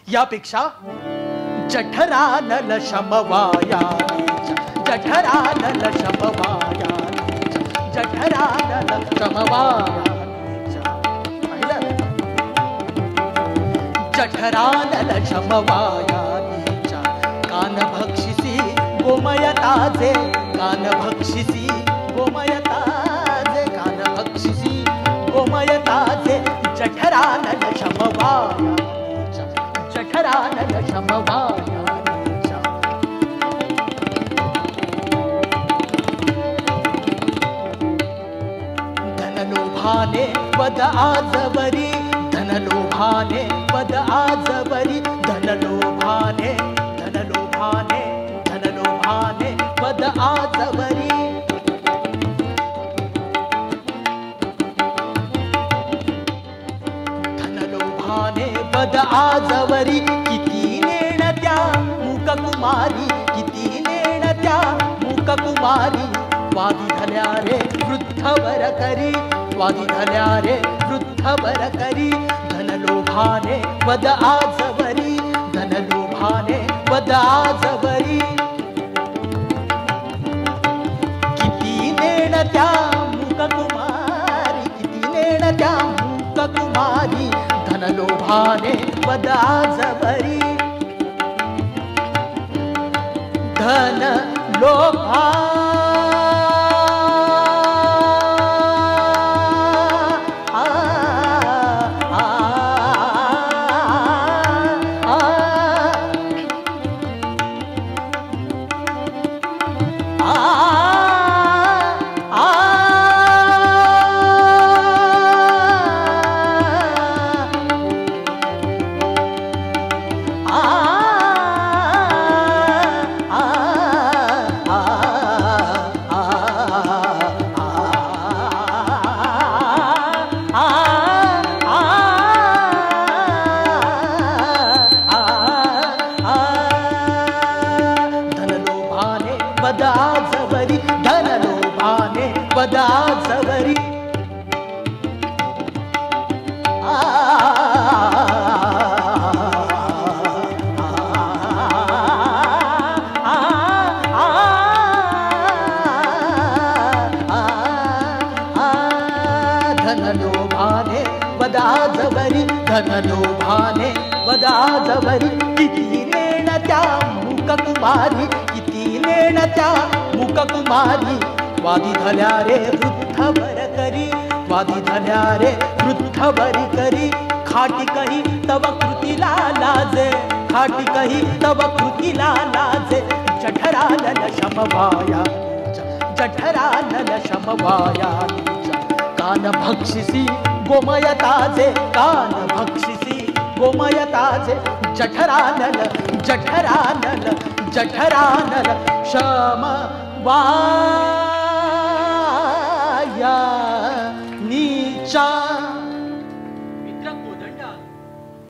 यापेक्षा जठरानल शमवाया जठरानल शमवाया जठरानल शमवाया जठरानल शमवाया कान भक्षिसी गोमयताजे कान भक्षिसी गोमयताजे कान भक्षिसी गोमयताजे जठरानल शमवाया जठरानल शमवाया धनलोभाने वद आजवरी धनलोभाने वद आजवरी धनलोभाने धनलोभाने धनलोभाने वद आजवरी धनलोभाने वद आजवरी किती नेणत्या मूककुमारी किती नेणत्या मूककुमारी वादी धल्या रे वृद्धवर करी वादी धल्या रे वृद्धवर करी धनलोभाने वद आजवरी धनलोभाने वद आजवरी किती नेणत्या मूककुमारी किती नेणत्या मूककुमारी धनलोभाने वद आजवरी धनलोभा वदाजवरी धनलोभाने वदाजवरी धनलोभाने वदाजवरी किती नेणत्या मूककुमारी किती नेणत्या मूककुमारी वादी धल्या रे वृद्धवर करी वादी धल्या रे वृद्धवरी करी खाटी कही तव कृतीला लाजे खाटी कही तव कृतीला लाजे जठरानल शमवाया जठरानल शमवाया कान भक्षिसी गोमयताजे कान भक्षिसी गोमयताजे जठरानल जठरानल जठरानल शमवाया